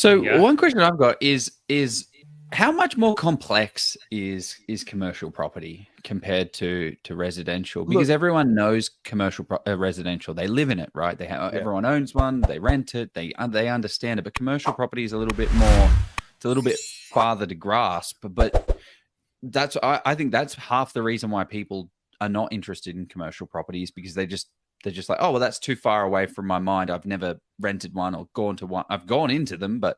So one question I've got is how much more complex is commercial property compared to residential? Because everyone knows commercial residential. They live in it, right? Everyone owns one. They rent it. They understand it. But commercial property is a little bit more. It's a little bit farther to grasp. But I think that's half the reason why people are not interested in commercial properties, because they're just like, oh well, that's too far away from my mind. I've never rented one or gone to one. I've gone into them, but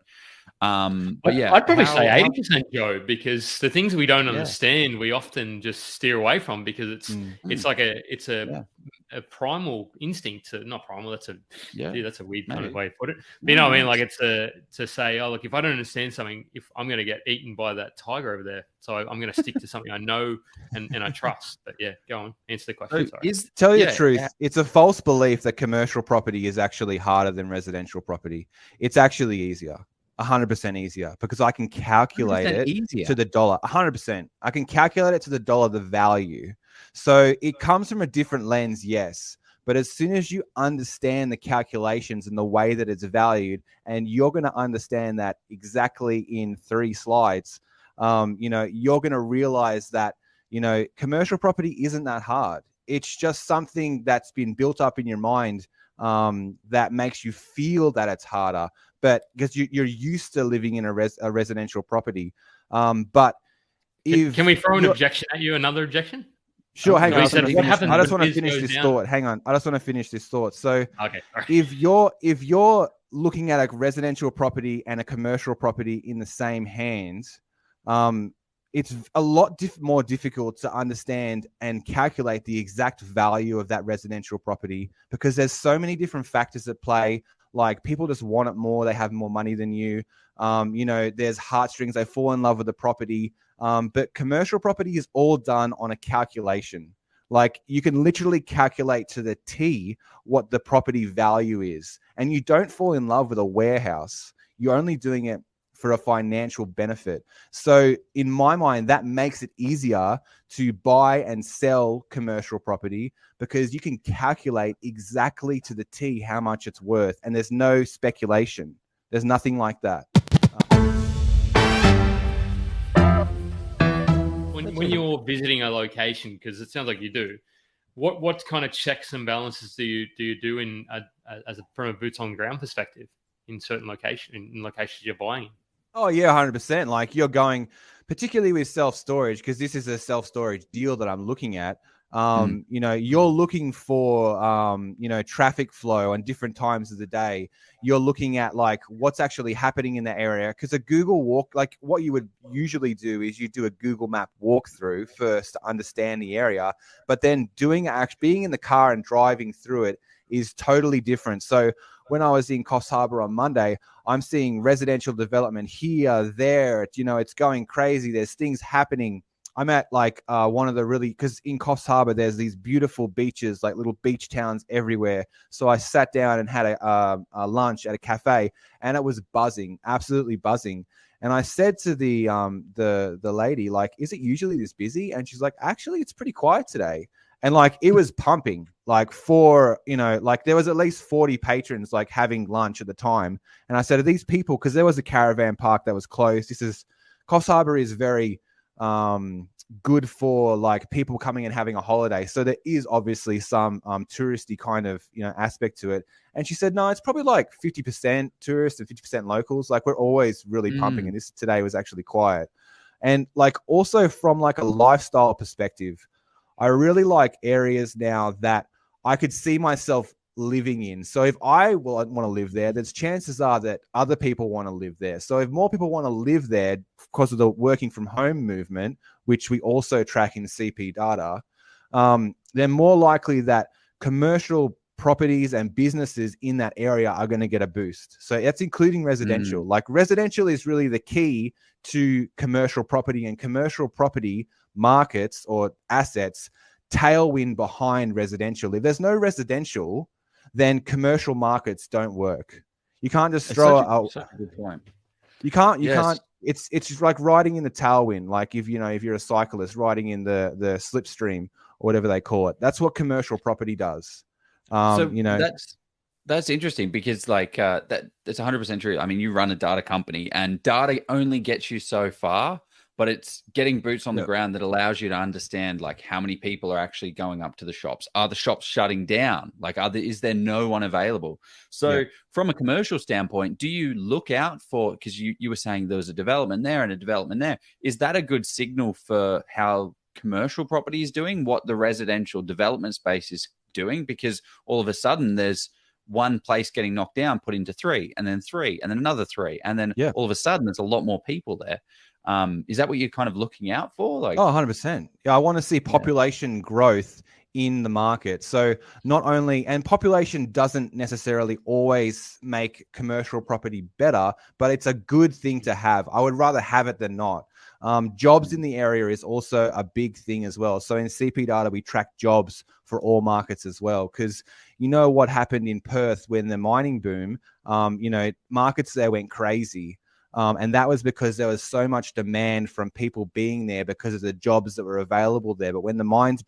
yeah, I'd probably say 80%, Joe, because the things we don't understand, we often just steer away from, because it's like a primal instinct to, not primal. That's a weird kind of way to put it. But you know what I mean? Like, it's to say, oh, look, if I don't understand something, if I'm going to get eaten by that tiger over there, so I'm going to stick to something I know and I trust. But yeah, go on, answer the question. Sorry. Tell you the truth, it's a false belief that commercial property is actually harder than residential property. It's actually easier. 100% easier, because I can calculate it to the dollar. 100%. I can calculate it to the dollar, the value. So it comes from a different lens, yes. But as soon as you understand the calculations and the way that it's valued, and you're going to understand that exactly in 3 slides, you're going to realize that, commercial property isn't that hard. It's just something that's been built up in your mind that makes you feel that it's harder. But because you're used to living in a residential property. But can we throw an objection at you? Another objection? Sure. Hang on. I just want to finish this thought. Hang on. I just want to finish this thought. So if you're looking at a residential property and a commercial property in the same hands, it's a lot more difficult to understand and calculate the exact value of that residential property, because there's so many different factors at play. Like, people just want it more. They have more money than you. There's heartstrings. They fall in love with the property. But commercial property is all done on a calculation. Like, you can literally calculate to the T what the property value is. And you don't fall in love with a warehouse. You're only doing it for a financial benefit. So in my mind, that makes it easier to buy and sell commercial property, because you can calculate exactly to the T how much it's worth. And there's no speculation. There's nothing like that. When you're visiting a location, because it sounds like you do, what kind of checks and balances do you do in from a boots on ground perspective in certain locations you're buying? Oh yeah, 100%. Like, you're going, particularly with self-storage, because this is a self-storage deal that I'm looking at. You're looking for, traffic flow on different times of the day. You're looking at, like, what's actually happening in the area. Because a Google walk, like, what you would usually do is you do a Google map walkthrough first to understand the area. But then being in the car and driving through it is totally different. So when I was in Coffs Harbour on Monday, I'm seeing residential development here, there. It's going crazy. There's things happening. I'm at one of the because in Coffs Harbour, there's these beautiful beaches, like little beach towns everywhere. So I sat down and had a lunch at a cafe, and it was buzzing, absolutely buzzing. And I said to the lady, like, is it usually this busy? And she's like, actually, it's pretty quiet today. And it was pumping, there was at least 40 patrons having lunch at the time. And I said, are these people, because there was a caravan park that was closed. Coffs Harbour is very good for people coming and having a holiday. So there is obviously some touristy kind of, aspect to it. And she said, no, it's probably 50% tourists and 50% locals. We're always really pumping. And this today was actually quiet. And also from a lifestyle perspective, I really like areas now that I could see myself living in. So if I want to live there, there's chances are that other people want to live there. So if more people want to live there because of the working from home movement, which we also track in CP data, they're more likely that commercial properties and businesses in that area are going to get a boost. So that's including residential. Residential is really the key to commercial property, and commercial property markets or assets tailwind behind residential. If there's no residential, then commercial markets don't work. You can't just throw out. Such a good point. You can't. It's just like riding in the tailwind. Like if you're a cyclist riding in the slipstream or whatever they call it. That's what commercial property does. That's That's interesting because that's 100% true. I mean, you run a data company and data only gets you so far, but it's getting boots on the ground that allows you to understand like how many people are actually going up to the shops. Are the shops shutting down? Like, is there no one available? So from a commercial standpoint, do you look out for, because you were saying there was a development there and a development there. Is that a good signal for how commercial property is doing, what the residential development space is doing? Because all of a sudden there's one place getting knocked down, put into three, and then another three. And then all of a sudden there's a lot more people there. Is that what you're kind of looking out for? Like, 100%. Yeah, I want to see population growth in the market. So not only, and population doesn't necessarily always make commercial property better, but it's a good thing to have. I would rather have it than not. Jobs in the area is also a big thing as well. So in CP data, we track jobs for all markets as well, because you know what happened in Perth when the mining boom, markets there went crazy. And that was because there was so much demand from people being there because of the jobs that were available there. But when the mines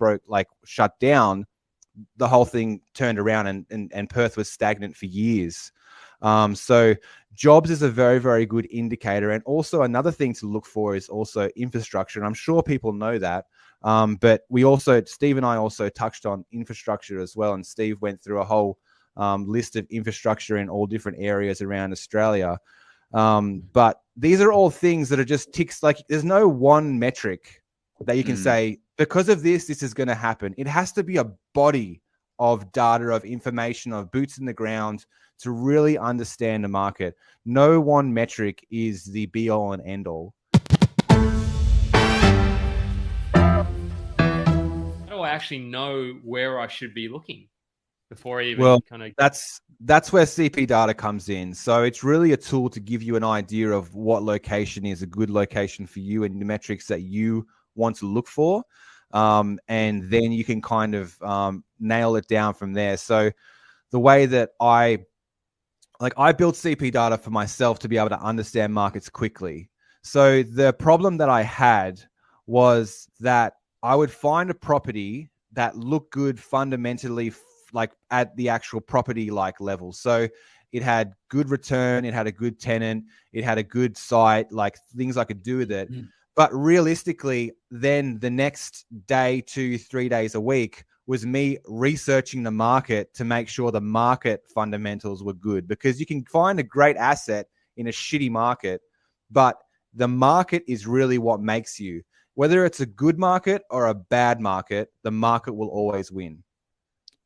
shut down, the whole thing turned around and Perth was stagnant for years. So jobs is a very, very good indicator. And also another thing to look for is also infrastructure. And I'm sure people know that. But Steve and I also touched on infrastructure as well. And Steve went through a whole list of infrastructure in all different areas around Australia. But these are all things that are just ticks. Like, there's no one metric that you can say, because of this is going to happen. It has to be a body of data, of information, of boots in the ground to really understand the market. No one metric is the be all and end all. How do I actually know where I should be looking before I even that's where CP data comes in. So it's really a tool to give you an idea of what location is a good location for you and the metrics that you want to look for. And then you can kind of nail it down from there. So the way that I built CP data for myself to be able to understand markets quickly. So the problem that I had was that I would find a property that looked good fundamentally, like at the actual property like level. So it had good return, it had a good tenant, it had a good site, like things I could do with it. But realistically, then the next day, 2-3 days a week, was me researching the market to make sure the market fundamentals were good, because you can find a great asset in a shitty market, but the market is really what makes you. Whether it's a good market or a bad market, the market will always win.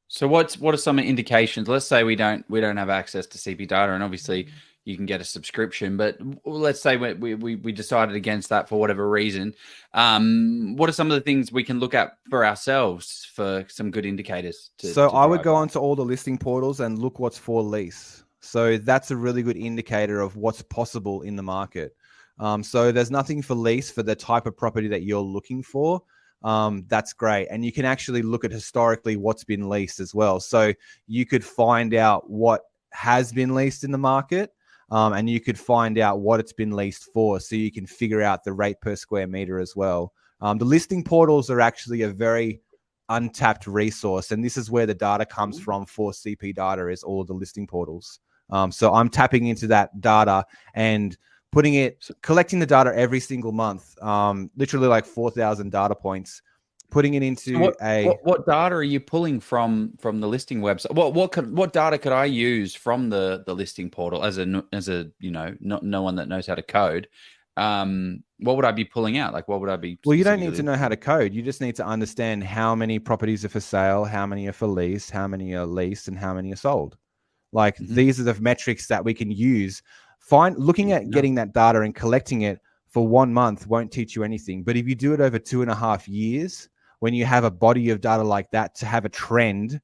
So what are some indications? Let's say we don't have access to CP data, and obviously you can get a subscription, but let's say we decided against that for whatever reason. What are some of the things we can look at for ourselves for some good indicators? I would go onto all the listing portals and look what's for lease. So that's a really good indicator of what's possible in the market. So there's nothing for lease for the type of property that you're looking for. That's great. And you can actually look at historically what's been leased as well. So you could find out what has been leased in the market. And you could find out what it's been leased for, so you can figure out the rate per square meter as well. The listing portals are actually a very untapped resource, and this is where the data comes from for CP data, is all of the listing portals. So I'm tapping into that data and collecting the data every single month, literally like 4,000 data points, putting it into what data are you pulling from the listing website? What data could I use from the listing portal as a no one that knows how to code? What would I be pulling out? Like, what would I be? Well, you don't need to know how to code. You just need to understand how many properties are for sale, how many are for lease, how many are leased, and how many are sold. Like, these are the metrics that we can use. Looking at getting that data and collecting it for 1 month won't teach you anything. But if you do it over 2.5 years, when you have a body of data like that to have a trend,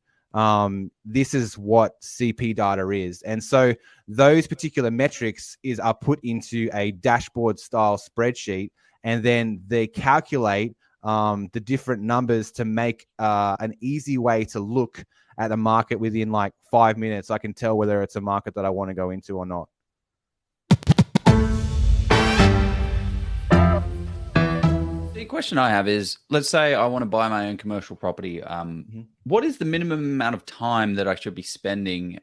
this is what CP data is. And so those particular metrics are put into a dashboard style spreadsheet, and then they calculate the different numbers to make an easy way to look at a market within like 5 minutes. I can tell whether it's a market that I want to go into or not. The question I have is, let's say I want to buy my own commercial property. What is the minimum amount of time that I should be spending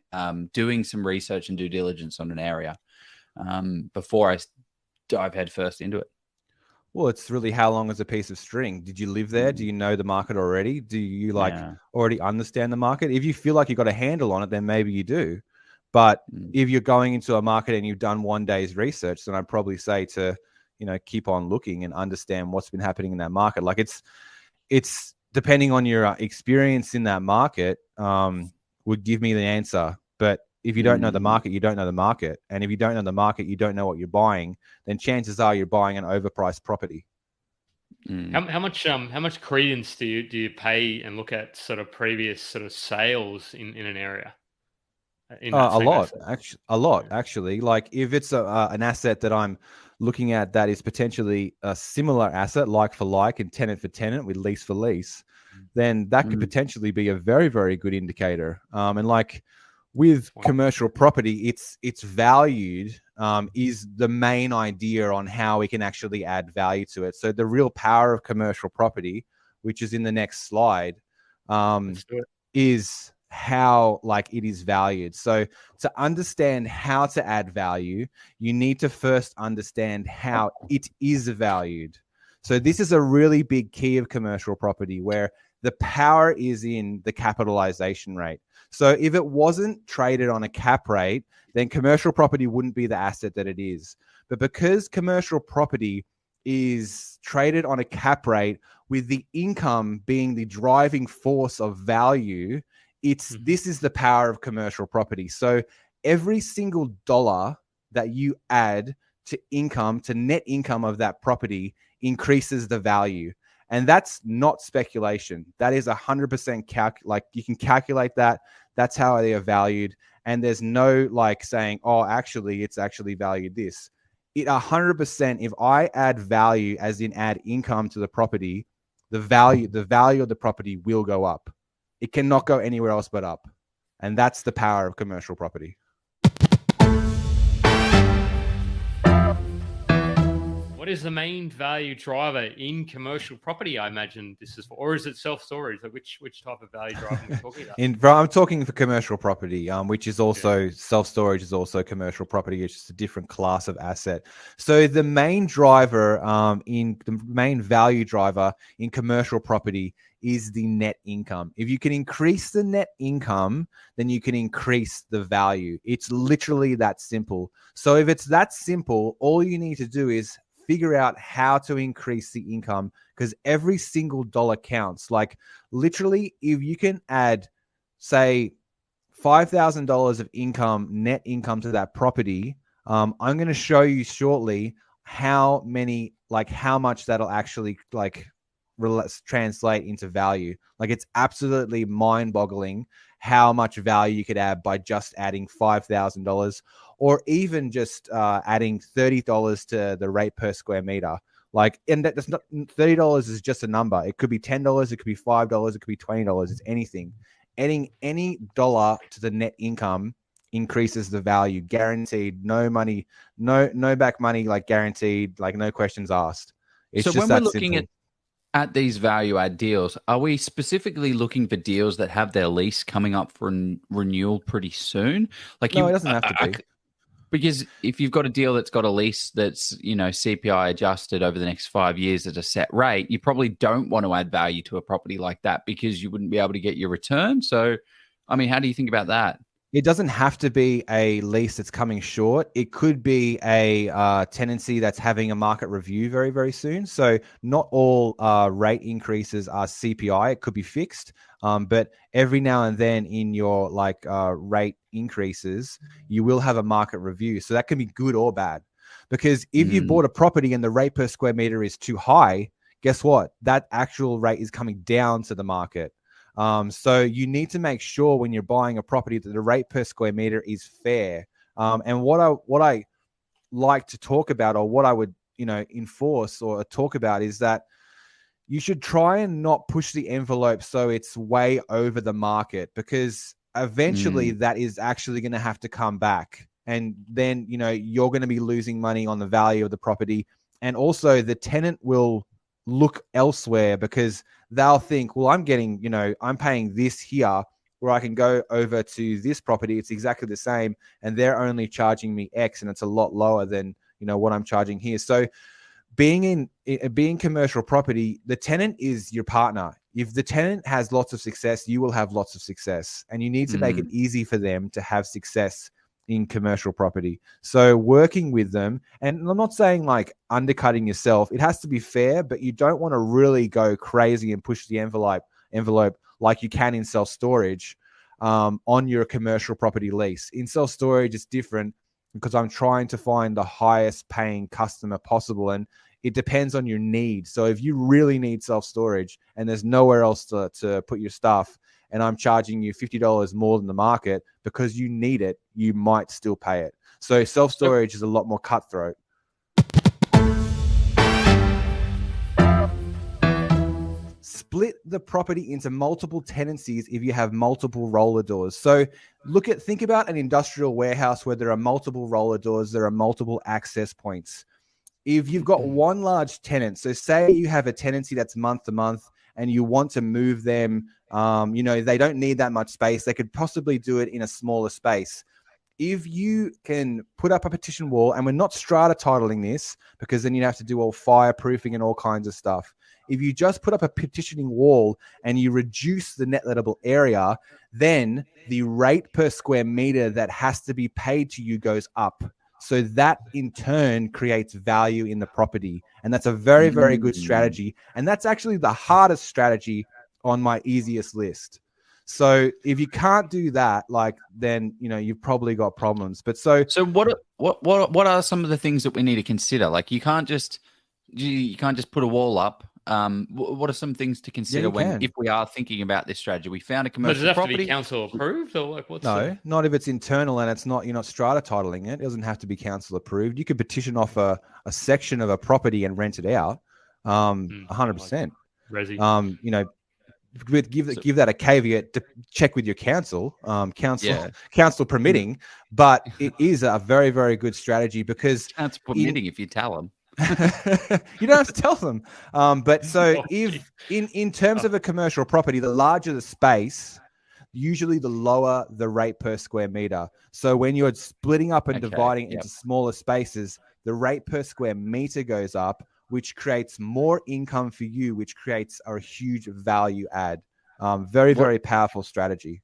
doing some research and due diligence on an area before I dive headfirst into it? Well, it's really how long is a piece of string? Did you live there? Do you know the market already? Do you already understand the market? If you feel like you've got a handle on it, then maybe you do. But if you're going into a market and you've done one day's research, then I'd probably say to, keep on looking and understand what's been happening in that market. Like it's depending on your experience in that market, would give me the answer. But if you don't know the market, you don't know the market. And if you don't know the market, you don't know what you're buying, then chances are you're buying an overpriced property. How much credence do you pay and look at sort of previous sort of sales in an area? A lot, actually. Like if it's an asset that I'm looking at that is potentially a similar asset, like for like and tenant for tenant with lease for lease, then that could potentially be a very, very good indicator. And like with commercial property, it's valued is the main idea on how we can actually add value to it. So the real power of commercial property, which is in the next slide, is how like it is valued. So to understand how to add value, you need to first understand how it is valued. So this is a really big key of commercial property, where the power is in the capitalization rate. So if it wasn't traded on a cap rate, then commercial property wouldn't be the asset that it is. But because commercial property is traded on a cap rate with the income being the driving force of value, this is the power of commercial property. So every single dollar that you add to income, to net income of that property, increases the value. And that's not speculation. That is 100% like you can calculate that. That's how they are valued. And there's no like saying, oh, actually, it's actually valued this. It 100%, if I add value, as in add income to the property, the value of the property will go up. It cannot go anywhere else but up. And that's the power of commercial property. What is the main value driver in commercial property? I imagine this is for, or is it self-storage? Like which type of value driver are we talking about? I'm talking for commercial property, which is also self-storage is also commercial property. It's just a different class of asset. So the main driver the main value driver in commercial property is the net income. If you can increase the net income, then you can increase the value. It's literally that simple. So if it's that simple, all you need to do is figure out how to increase the income, because every single dollar counts. Like literally, if you can add, say, $5,000 of income, net income to that property, I'm going to show you shortly how much that'll actually translate into value. Like it's absolutely mind-boggling how much value you could add by just adding $5,000, or even just adding $30 to the rate per square meter. Like, and that's not $30 is just a number. It could be $10, it could be $5, it could be $20. It's anything. Adding any dollar to the net income increases the value, guaranteed. No money, no back money, like guaranteed, like no questions asked. It's so just when we're looking at these value add deals, are we specifically looking for deals that have their lease coming up for renewal pretty soon? Like, no, it doesn't have to be. Because if you've got a deal that's got a lease that's, CPI adjusted over the next 5 years at a set rate, you probably don't want to add value to a property like that because you wouldn't be able to get your return. So, I mean, how do you think about that? It doesn't have to be a lease that's coming short. It could be a tenancy that's having a market review very, very soon. So not all rate increases are CPI. It could be fixed. But every now and then in your rate increases, you will have a market review. So that can be good or bad. Because if you bought a property and the rate per square meter is too high, guess what? That actual rate is coming down to the market. So you need to make sure when you're buying a property that the rate per square meter is fair. And what I like to talk about, or what I would, enforce or talk about, is that you should try and not push the envelope so it's way over the market, because eventually that is actually going to have to come back. And then, you're going to be losing money on the value of the property. And also the tenant will look elsewhere because they'll think, well, I'm paying this here, where I can go over to this property. It's exactly the same, and they're only charging me X, and it's a lot lower than what I'm charging here. So being commercial property, the tenant is your partner. If the tenant has lots of success, you will have lots of success, and you need to make it easy for them to have success in commercial property. So working with them, and I'm not saying like undercutting yourself, it has to be fair, but you don't want to really go crazy and push the envelope like you can in self-storage on your commercial property lease. In self-storage, it's different because I'm trying to find the highest paying customer possible, and it depends on your need. So if you really need self-storage and there's nowhere else to put your stuff, and I'm charging you $50 more than the market because you need it, you might still pay it. So self-storage is a lot more cutthroat. Split the property into multiple tenancies if you have multiple roller doors. So think about an industrial warehouse where there are multiple roller doors, there are multiple access points. If you've got one large tenant, so say you have a tenancy that's month to month and you want to move them, they don't need that much space. They could possibly do it in a smaller space. If you can put up a partition wall, and we're not strata titling this because then you'd have to do all fireproofing and all kinds of stuff. If you just put up a partitioning wall and you reduce the net lettable area, then the rate per square meter that has to be paid to you goes up. So that in turn creates value in the property. And that's a very, very good strategy. And that's actually the hardest strategy on my easiest list. So if you can't do that, then you've probably got problems. But so what are some of the things that we need to consider? Like you can't just put a wall up. What are some things to consider if we are thinking about this strategy? We found a commercial property. Does it have property. to be council approved, or like what's not if it's internal and you're not strata titling it. It doesn't have to be council approved. You could petition off a section of a property and rent it out. 100%. Resi. Give that a caveat to check with your council, council permitting, but it is a very, very good strategy because council permitting if you tell them. You don't have to tell them. But so if in terms of a commercial property, the larger the space, usually the lower the rate per square meter. So when you're splitting up and dividing into smaller spaces, the rate per square meter goes up, which creates more income for you, which creates a huge value add. Very powerful strategy.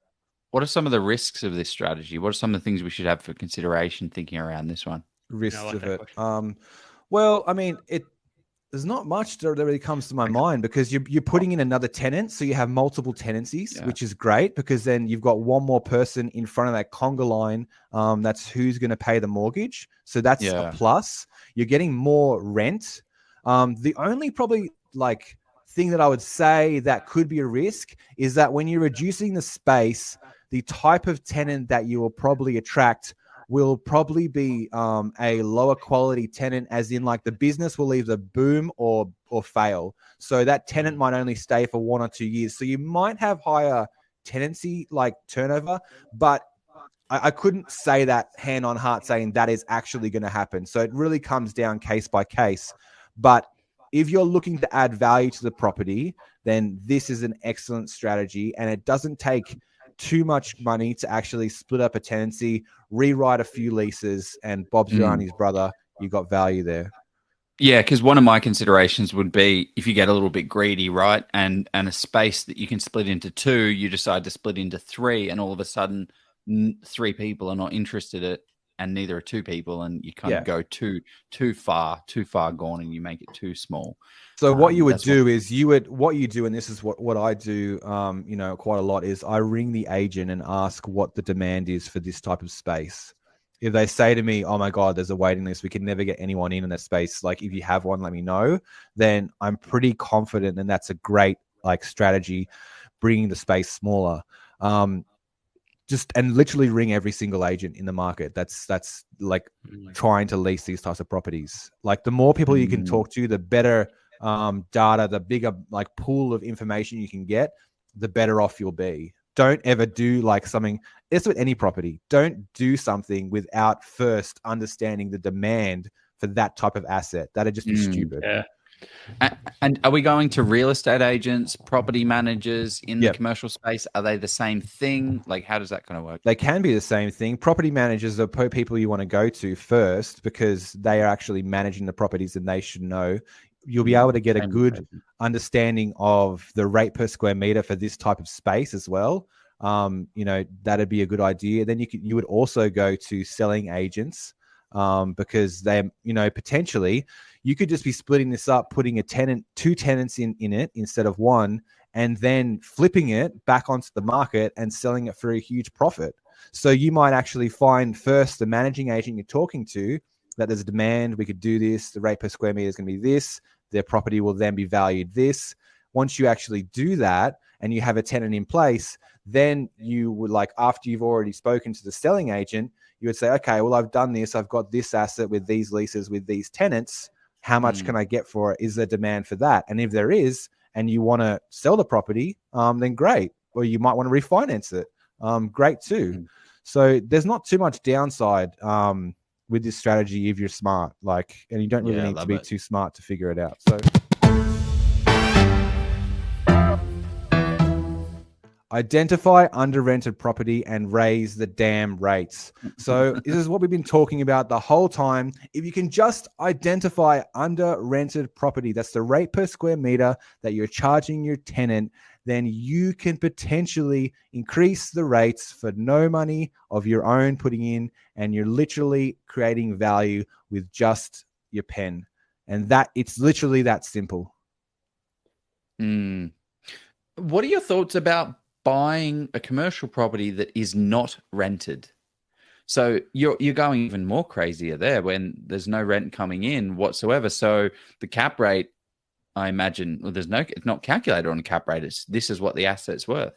What are some of the risks of this strategy? What are some of the things we should have for consideration thinking around this one? Risks of it. Well, I mean, there's not much that really comes to my mind because you're putting in another tenant. So you have multiple tenancies, which is great because then you've got one more person in front of that conga line. That's who's going to pay the mortgage. So that's a plus. You're getting more rent. The only probably thing that I would say that could be a risk is that when you're reducing the space, the type of tenant that you will probably attract will probably be a lower quality tenant, as in the business will either boom or fail. So that tenant might only stay for 1 or 2 years. So you might have higher tenancy turnover, but I couldn't say that hand on heart saying that is actually going to happen. So it really comes down case by case. But if you're looking to add value to the property, then this is an excellent strategy, and it doesn't take too much money to actually split up a tenancy, rewrite a few leases, and Bob's your auntie's brother. You got value there. Yeah, because one of my considerations would be if you get a little bit greedy, right, and a space that you can split into 2, you decide to split into 3, and all of a sudden 3 people are not interested in it, and neither are 2 people, and you kind of go too far gone, and you make it too small. So what you would do is what you do, and this is what I do, quite a lot, is I ring the agent and ask what the demand is for this type of space. If they say to me, oh my God, there's a waiting list, we can never get anyone in that space. If you have one, let me know. Then I'm pretty confident, and that's a great strategy, bringing the space smaller. And literally ring every single agent in the market that's trying to lease these types of properties. The more people you can talk to, the better data, the bigger pool of information you can get, the better off you'll be. Don't ever do something. It's with any property. Don't do something without first understanding the demand for that type of asset. That'd just be stupid. Yeah. And are we going to real estate agents, property managers in the Yep. commercial space? Are they the same thing? Like, how does that kind of work? They can be the same thing. Property managers are people you want to go to first because they are actually managing the properties and they should know. You'll be able to get a good understanding of the rate per square meter for this type of space as well. That'd be a good idea. Then you would also go to selling agents because they, potentially you could just be splitting this up, putting two tenants in it instead of one, and then flipping it back onto the market and selling it for a huge profit. So you might actually find first the managing agent you're talking to that there's a demand, we could do this, the rate per square meter is going to be this, their property will then be valued this. Once you actually do that and you have a tenant in place, then you would, like, after you've already spoken to the selling agent, you would say, okay, well, I've done this. I've got this asset with these leases, with these tenants. How much can I get for it? Is there demand for that? And if there is, and you want to sell the property, then great. Or you might want to refinance it. Great too. So there's not too much downside with this strategy if you're smart. And you don't really need to be too smart to figure it out. So identify under-rented property and raise the damn rates. So this is what we've been talking about the whole time. If you can just identify under-rented property, that's the rate per square meter that you're charging your tenant, then you can potentially increase the rates for no money of your own putting in, and you're literally creating value with just your pen. And it's literally that simple. What are your thoughts about buying a commercial property that is not rented? So you're going even more crazier there when there's no rent coming in whatsoever. So the cap rate, I imagine, it's not calculated on a cap rate. This is what the asset's worth.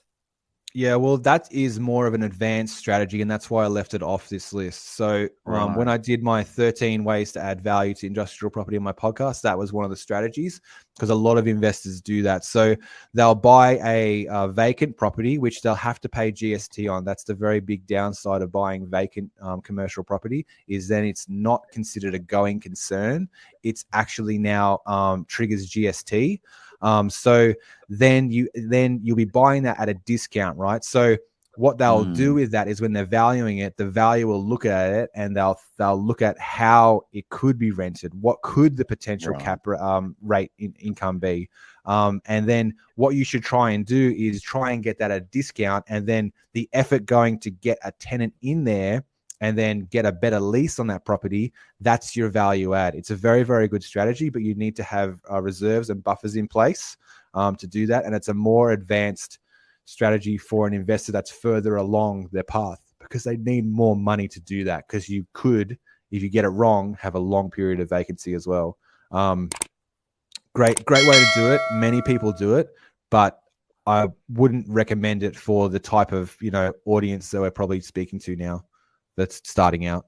Yeah, well, that is more of an advanced strategy, and that's why I left it off this list. So when I did my 13 ways to add value to industrial property on my podcast, that was one of the strategies, because a lot of investors do that. So they'll buy a vacant property, which they'll have to pay GST on. That's the very big downside of buying vacant commercial property, is then it's not considered a going concern. It's actually now triggers GST. So then you'll be buying that at a discount, right? So what they'll do with that is when they're valuing it, the value will look at it and they'll look at how it could be rented. What could the potential cap rate income be? And then what you should try and do is try and get that at a discount, and then the effort going to get a tenant in there and then get a better lease on that property, that's your value add. It's a very, very good strategy, but you need to have reserves and buffers in place to do that. And it's a more advanced strategy for an investor that's further along their path, because they need more money to do that, because you could, if you get it wrong, have a long period of vacancy as well. Great way to do it. Many people do it, but I wouldn't recommend it for the type of audience that we're probably speaking to now that's starting out.